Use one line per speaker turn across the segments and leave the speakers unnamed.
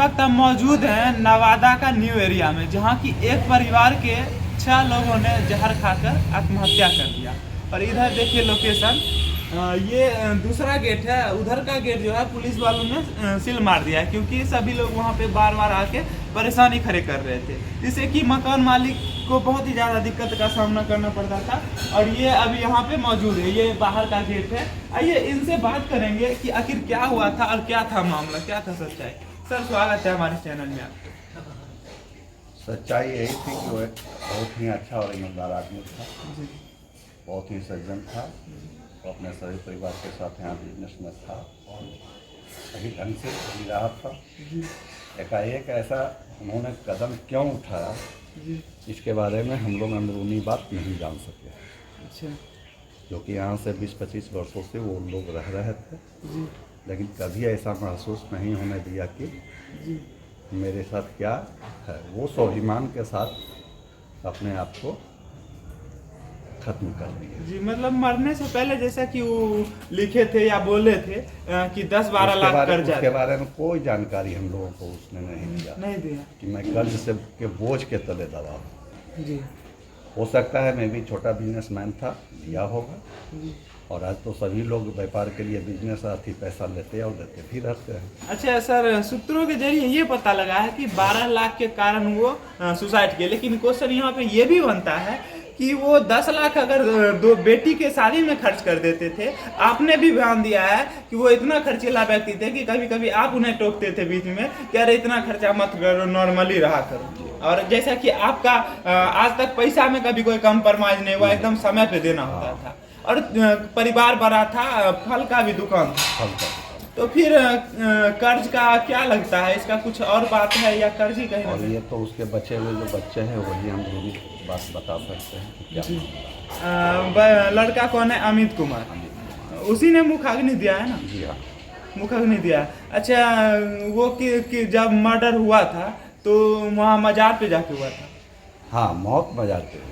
वक्त हम मौजूद हैं नवादा का न्यू एरिया में, जहां की एक परिवार के 6 लोगों ने जहर खाकर आत्महत्या कर लिया। और इधर देखिए लोकेशन, ये दूसरा गेट है। उधर का गेट जो है पुलिस वालों ने सील मार दिया है, क्योंकि सभी लोग वहां पे बार बार आके परेशानी खड़े कर रहे थे, जिससे कि मकान मालिक को बहुत ही ज़्यादा दिक्कत का सामना करना पड़ता था। और ये अभी यहाँ पे मौजूद है, ये बाहर का गेट है। आइए इनसे बात करेंगे कि आखिर क्या हुआ था और क्या था मामला, क्या था सच्चाई। सर स्वागत है हमारे चैनल में आपका।
सच्चाई यही थी कि वो एक बहुत ही अच्छा और ईमानदार आदमी था, बहुत ही सज्जन था, वो अपने सभी परिवार के साथ यहाँ बिजनेस में था और सही ढंग से चल रहा था। एकाएक ऐसा उन्होंने कदम क्यों उठाया, इसके बारे में हम लोग अंदरूनी बात नहीं जान सके।
अच्छा।
क्योंकि यहाँ से 20-25 वर्षों से वो लोग रह रहे थे, लेकिन कभी ऐसा महसूस नहीं होने दिया कि मेरे साथ क्या है। वो स्वाभिमान के साथ अपने आप को खत्म कर दिए।
जी, मतलब मरने से पहले जैसा कि वो लिखे थे या बोले थे कि 10-12 लाख कर्जा,
उसके बारे में कोई जानकारी हम लोगों को उसने नहीं दिया कि मैं कर्ज से के बोझ के तले दबा हूँ।
जी,
हो सकता है मैं भी छोटा बिजनेसमैन था, दिया होगा। और आज तो सभी लोग व्यापार के लिए बिजनेस आती पैसा लेते और देते भी रहते हैं।
अच्छा सर, सूत्रों के जरिए ये पता लगा है कि 12 लाख के कारण वो सुसाइड किए, लेकिन क्वेश्चन यहाँ पे ये भी बनता है कि वो 10 लाख अगर दो बेटी के शादी में खर्च कर देते थे। आपने भी बयान दिया है कि वो इतना खर्चीला व्यक्ति थे कि कभी कभी आप उन्हें टोकते थे बीच में कि अरे इतना खर्चा मत करो, नॉर्मली रहा करो। और जैसा कि आपका आज तक पैसा में कभी कोई कंप्रोमाइज नहीं हुआ, एकदम समय पे देना होता था। और परिवार बड़ा था, फल का भी दुकान था। तो फिर कर्ज का क्या लगता है, इसका कुछ और बात है या कर्ज ही कहीं?
और ये तो उसके बचे हुए जो बच्चे हैं वही हम पूरी बात बता सकते हैं कि क्या।
लड़का कौन है? अमित कुमार, उसी ने मुखाग्नि दिया है ना?
जी हाँ,
मुखाग्नि दिया। अच्छा, वो कि जब मर्डर हुआ था तो वहाँ मजार पे जाके हुआ था?
हाँ, मौत मजार पे हुआ।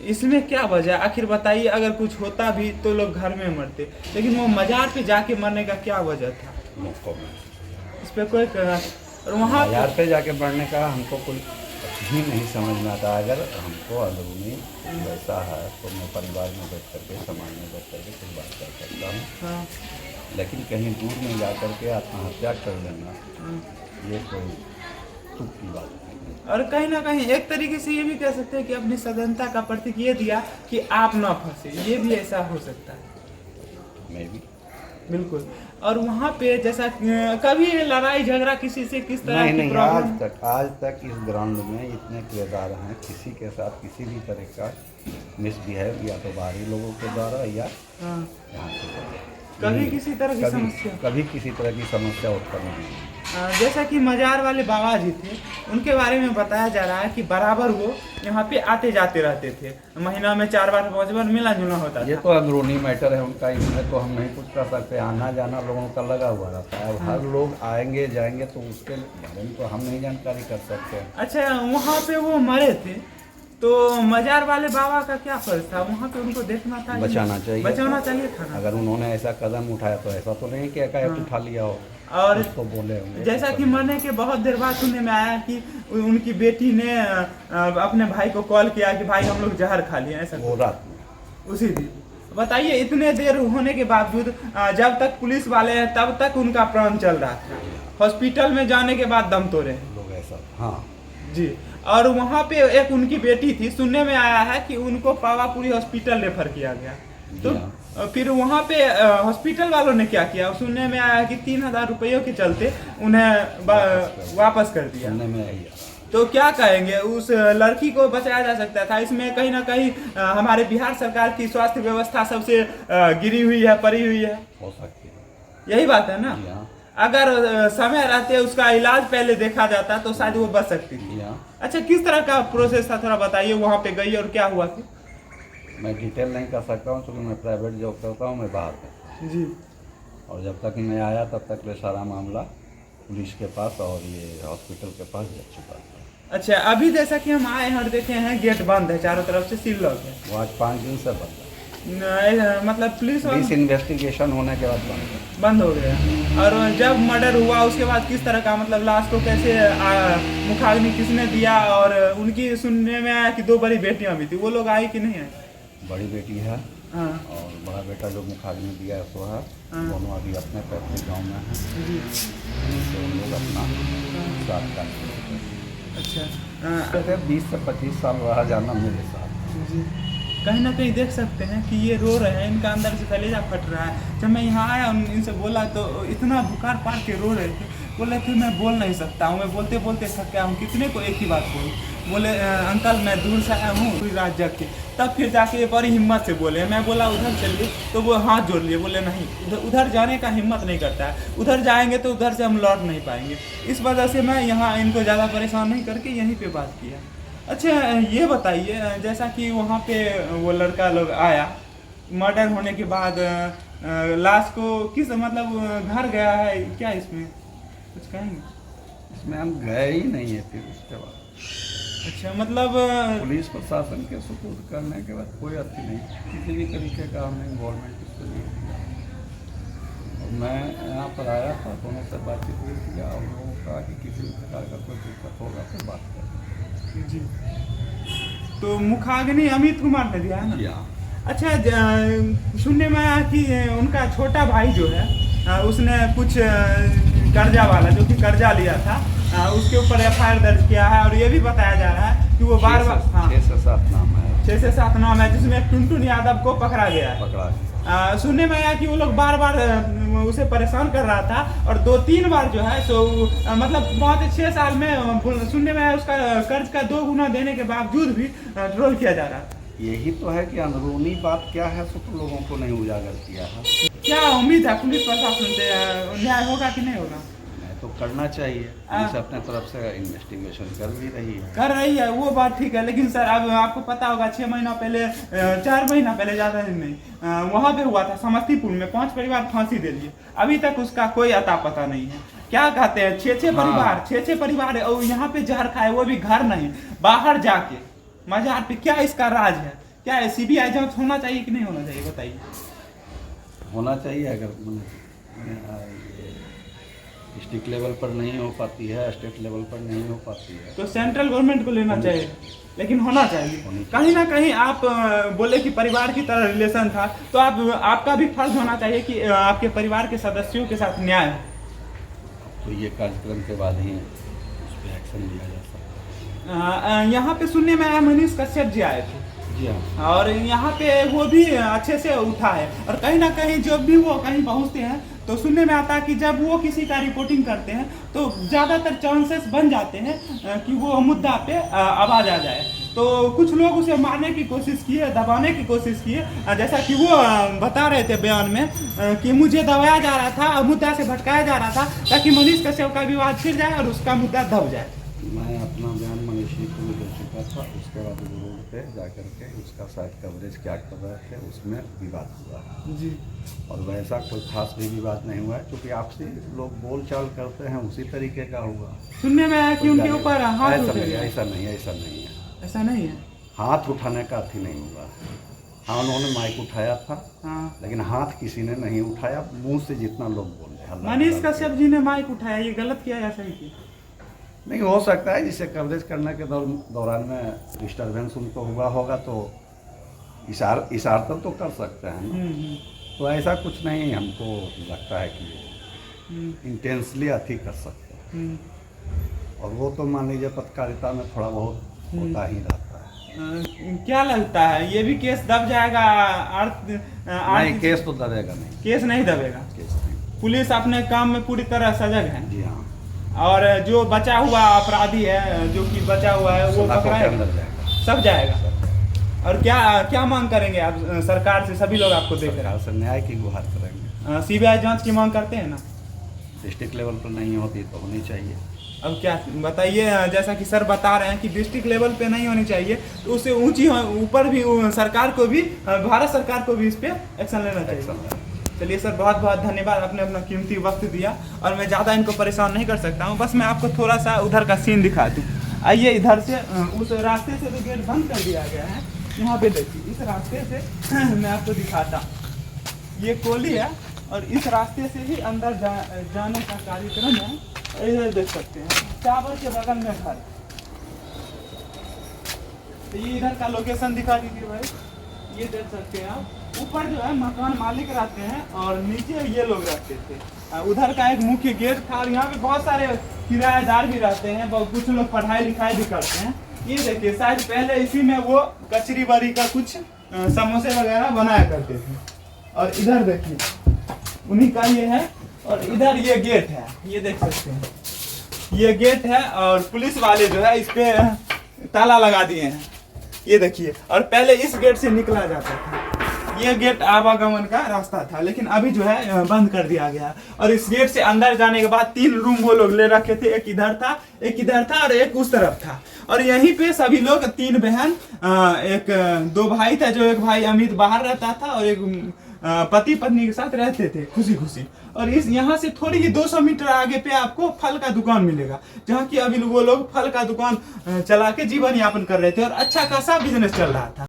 इसमें क्या वजह, आखिर बताइए। अगर कुछ होता भी तो लोग घर में मरते, लेकिन वो मजार पे जाके मरने का क्या वजह था? इस पे कोई और वहाँ
मजार पे जाके मरने का हमको कोई भी नहीं समझ में आता। अगर हमको अंदरूनी वैसा है तो मैं परिवार में बैठ करके, समाज में बैठ करके कुछ बात कर सकता हूँ।
हाँ।
लेकिन कहीं दूर में जा करके आत्महत्या कर लेना, ये कोई तुक की बात नहीं।
और कहीं ना कहीं एक तरीके से ये भी कह सकते हैं कि अपनी सदनता का प्रतीक ये दिया कि आप ना फंसे, ये भी ऐसा हो सकता है।
मैं भी
बिल्कुल। और वहाँ पे जैसा कभी लड़ाई झगड़ा किसी से किस तरह की
नहीं,
प्रॉब्लम?
आज तक इस ग्राउंड में इतने किरदार हैं, किसी के साथ किसी भी तरह का मिसबिहेव या तो बाहरी लोगों के द्वारा या
हाँ।
यहाँ के द्वारा
कभी किसी तरह की समस्या?
कभी किसी तरह की समस्या उत्पन्न नहीं हुई।
जैसा कि मजार वाले बाबा जी थे, उनके बारे में बताया जा रहा है कि बराबर वो यहाँ पे आते जाते रहते थे, महीना में 4 बार 5 बार मिला जुला होता था।
ये तो अंदरूनी मैटर है उनका, इसमें तो हम नहीं कुछ कर सकते। आना जाना लोगों का लगा हुआ रहता है। अब हर लोग आएंगे जाएंगे तो उसके बारे में तो हम नहीं जानकारी कर सकते।
अच्छा, वहाँ पे वो मरे थे तो मजार वाले बाबा का क्या फर्ज था? वहाँ पे उनको देखना था,
बचाना चाहिए
था ना?
अगर उन्होंने ऐसा कदम उठाया तो ऐसा तो नहीं कि एकाएक उठा लिया हो
और
उसको बोले होंगे।
जैसा कि मरने के बहुत देर बाद सुनने में आया कि उनकी बेटी ने अपने भाई को कॉल किया कि भाई हम लोग जहर खा लिए, ऐसा
वो रात में
उसी दिन। बताइए, इतने देर होने के बावजूद जब तक पुलिस वाले हैं तब तक उनका प्राण चल रहा था, हॉस्पिटल में जाने के बाद दम तोड़े
लोग ऐसा। हाँ
जी। और वहाँ पे एक उनकी बेटी थी, सुनने में आया है कि उनको पावापुरी हॉस्पिटल रेफर किया गया। तो फिर वहाँ पे हॉस्पिटल वालों ने क्या किया? सुनने में आया कि 3000 रुपयों के चलते उन्हें वापस कर दिया। तो क्या कहेंगे, उस लड़की को बचाया जा सकता था? इसमें कहीं ना कहीं हमारे बिहार सरकार की स्वास्थ्य व्यवस्था सबसे गिरी हुई है, पड़ी हुई है।
हो सकती है,
यही बात है ना? अगर समय रहते उसका इलाज पहले देखा जाता तो शायद वो बच सकती थी। अच्छा, किस तरह का प्रोसेस था, थोड़ा बताइए। वहाँ पे गई और क्या हुआ थी?
मैं डिटेल नहीं कर सकता हूँ क्योंकि मैं प्राइवेट जॉब करता हूँ, मैं बाहर था
जी।
और जब तक मैं आया तब तक ये सारा मामला पुलिस के पास और ये हॉस्पिटल के पास जा चुका था।
अच्छा, अभी जैसा कि हम आए हैं और देखे हैं गेट बंद है, चारों तरफ से सील लॉक है।
वो आज 5 दिन से बंद है,
मतलब पुलिस
इन्वेस्टिगेशन होने के बाद बंद है।
बंद हो गया। और जब मर्डर हुआ उसके बाद किस तरह का मतलब लाश को कैसे मुखाग्नि किसने दिया? और उनकी सुनने में आया कि 2 बड़ी बेटियां भी थी, वो लोग आई कि नहीं आई?
बड़ी बेटी है
हाँ
और बड़ा बेटा जो मुखाग्नि दिया है सो है।
हाँ।
दोनों अभी अपने पैतृक गाँव में हैं,
जी।
तो उन लोग अपना साथ का
अच्छा
20 से 25 साल रहा जाना मेरे साथ।
जी। कहीं ना कहीं देख सकते हैं कि ये रो रहे हैं, इनका अंदर से कलेजा फट रहा है। जब मैं यहाँ आया इनसे बोला तो इतना बुखार पार के रो रहे थे। बोले कि मैं बोल नहीं सकता हूँ, मैं बोलते बोलते थक गया हूँ, कितने को एक ही बात बोलूँ। बोले अंकल मैं दूर से आया हूँ पूरी रात जग के। तब फिर जाके बड़ी हिम्मत से बोले। मैं बोला उधर चलिए, तो वो हाथ जोड़ लिए, बोले नहीं उधर जाने का हिम्मत नहीं करता है, उधर जाएंगे तो उधर से हम लौट नहीं पाएंगे। इस वजह से मैं यहाँ इनको ज़्यादा परेशान नहीं करके यहीं पे बात किया। अच्छा ये बताइए, जैसा कि वहाँ पे वो लड़का लोग आया मर्डर होने के बाद, लाश को किस मतलब घर गया है क्या, इसमें कुछ कहेंगे?
इसमें हम गए ही नहीं है फिर उसके बाद।
अच्छा मतलब
पुलिस प्रशासन के सुपुर्द करने के बाद कोई अति नहीं, किसी भी तरीके का हमने इन्वॉल्वमेंट इसको नहीं दिया। और मैं यहाँ पर आया था, दोनों से बातचीत हुई थी और लोगों को कहा कि किसी भी प्रकार का कोई दिक्कत होगा तो बात करें।
जी। तो मुखाग्नि अमित कुमार ने दिया है ना? अच्छा सुनने में आया कि उनका छोटा भाई जो है उसने कुछ कर्जा वाला जो कि कर्जा लिया था उसके ऊपर FIR दर्ज किया है। और ये भी बताया जा रहा है कि वो बार बार
6 से 7 नाम है,
6 से 7 नाम है, जिसमें टुनटुन यादव को पकड़ा गया है। सुनने में आया कि वो लोग बार बार उसे परेशान कर रहा था और 2-3 बार जो है सो मतलब बहुत 6 साल में सुनने में आया उसका कर्ज का 2 गुना देने के बावजूद भी ट्रोल किया जा रहा था।
यही तो है कि अंदरूनी बात क्या है सो तो लोगों को नहीं उजागर किया है।
क्या उम्मीद है पुलिस प्रशासन से न्याय होगा कि नहीं होगा?
तो करना चाहिए, पुलिस अपने तरफ से इन्वेस्टिगेशन कर भी रही है।
वो बात ठीक है, लेकिन सर अब आपको पता होगा 6 महीना पहले 4 महीना पहले ज़्यादा दिन नहीं वहाँ पे हुआ था समस्तीपुर में, 5 परिवार फांसी दे दिए, अभी तक उसका कोई अता पता नहीं है। क्या कहते हैं 6 परिवार और यहाँ पे जहर खाए, वो भी घर नहीं बाहर जाके मजार पे। क्या इसका राज है? क्या CBI जांच होना चाहिए कि नहीं होना चाहिए बताइए?
होना चाहिए। अगर डिस्ट्रिक्ट लेवल पर नहीं हो पाती है, स्टेट लेवल पर नहीं हो पाती है,
तो सेंट्रल गवर्नमेंट को लेना चाहिए, लेकिन होना चाहिए। कहीं ना कहीं आप बोले कि परिवार की तरह रिलेशन था, तो आपका भी फर्ज होना चाहिए कि आपके परिवार के सदस्यों के साथ न्याय हो।
तो ये कार्यक्रम के बाद ही उस पर एक्शन लिया जा सकता है।
यहाँ पे सुनने में आया मनीष कश्यप जी आए थे।
जी हाँ।
और यहाँ पे वो भी अच्छे से उठा है। और कहीं ना कहीं जब भी वो कहीं पहुँचते हैं तो सुनने में आता है कि जब वो किसी का रिपोर्टिंग करते हैं तो ज़्यादातर चांसेस बन जाते हैं कि वो मुद्दा पे आवाज़ आ जाए। तो कुछ लोग उसे मारने की कोशिश किए, दबाने की कोशिश किए, जैसा कि वो बता रहे थे बयान में कि मुझे दबाया जा रहा था, मुद्दा से भटकाया जा रहा था ताकि मनीष कश्यप का विवाद छिड़ जाए और उसका मुद्दा दब जाए।
मैं अपना बयान मनीष जी को दे चुका था, उसके बाद वो रोड पे जाकर के उसका शायद कवरेज क्या कर रहे थे, उसमें विवाद हुआ
जी। और
वैसा कोई खास भी विवाद नहीं हुआ है, क्योंकि आपसे लोग बोल चाल करते हैं उसी तरीके का हुआ।
सुनने में आया कि उनके ऊपर हाथ
ऐसा नहीं है।
ऐसा नहीं है,
हाथ उठाने का अथी नहीं हुआ। हाँ उन्होंने माइक उठाया था,
हाँ,
लेकिन हाथ किसी ने नहीं उठाया। मुंह से जितना लोग बोल रहे,
मनीष कश्यप जी ने माइक उठाया, ये गलत किया या सही किया?
नहीं हो सकता है, जिसे कवरेज करने के दौरान में डिस्टर्बेंस उनको हुआ होगा तो इशारा तो कर सकते हैं ना। तो ऐसा कुछ नहीं हमको लगता है कि इंटेंसली अथी कर सकते हैं। और वो तो मान लीजिए पत्रकारिता में थोड़ा बहुत होता ही रहता है।
क्या लगता है ये भी केस दब जाएगा?
नहीं, केस तो दबेगा नहीं।
केस नहीं दबेगा।
केस नहीं।
पुलिस अपने काम में पूरी तरह सजग है।
जी हाँ।
और जो बचा हुआ अपराधी है, जो कि बचा हुआ है, वो पकड़ाएगा, सब जाएगा। और क्या मांग करेंगे आप सरकार से? सभी लोग आपको देख रहे हैं,
सरकार से न्याय की गुहार करेंगे।
CBI जांच की मांग करते हैं ना?
डिस्ट्रिक्ट लेवल पर नहीं होती तो होनी चाहिए।
अब क्या बताइए, जैसा कि सर बता रहे हैं कि डिस्ट्रिक्ट लेवल पे नहीं होनी चाहिए, तो उससे ऊंची ऊपर भी सरकार को भी, भारत सरकार को भी इस पे एक्शन लेना चाहिए। चलिए सर, बहुत बहुत धन्यवाद, आपने अपना कीमती वक्त दिया। और मैं ज़्यादा इनको परेशान नहीं कर सकता हूँ, बस मैं आपको थोड़ा सा उधर का सीन दिखा दूँ। आइए इधर से, उस रास्ते से तो गेट बंद कर दिया गया है, यहाँ पे देखिए इस रास्ते से मैं आपको दिखाता हूँ। ये कोली है, और इस रास्ते से ही अंदर जाने का कार्यक्रम है। इधर देख सकते हैं टावर के बगल में घर। तो ये इधर का लोकेशन दिखा दीजिए भाई। ये देख सकते हैं आप, ऊपर जो है मकान मालिक रहते हैं और नीचे ये लोग रहते थे। उधर का एक मुख्य गेट था और यहाँ पे बहुत सारे किराएदार भी रहते हैं, कुछ लोग पढ़ाई लिखाई भी करते हैं। ये देखिए शायद पहले इसी में वो कचरी बरी का कुछ समोसे वगैरह बनाया करते थे। और इधर देखिए उन्हीं का ये है, और इधर ये गेट है, ये देख सकते हैं ये गेट है। और पुलिस वाले जो है इस पे ताला लगा दिए हैं, ये देखिए। और पहले इस गेट से निकला जाता था, ये गेट आवागमन का रास्ता था, लेकिन अभी जो है बंद कर दिया गया। और इस गेट से अंदर जाने के बाद 3 रूम वो लोग ले रखे थे, एक इधर था, एक इधर था और एक उस तरफ था। और यहीं पे सभी लोग 3 बहन, 2 भाई था, जो एक भाई अमित बाहर रहता था और एक पति पत्नी के साथ रहते थे खुशी खुशी। और इस यहाँ से थोड़ी ही 200 मीटर आगे पे आपको फल का दुकान मिलेगा, जहाँ की अभी वो लोग फल का दुकान चला के जीवन यापन कर रहे थे और अच्छा खासा बिजनेस चल रहा था।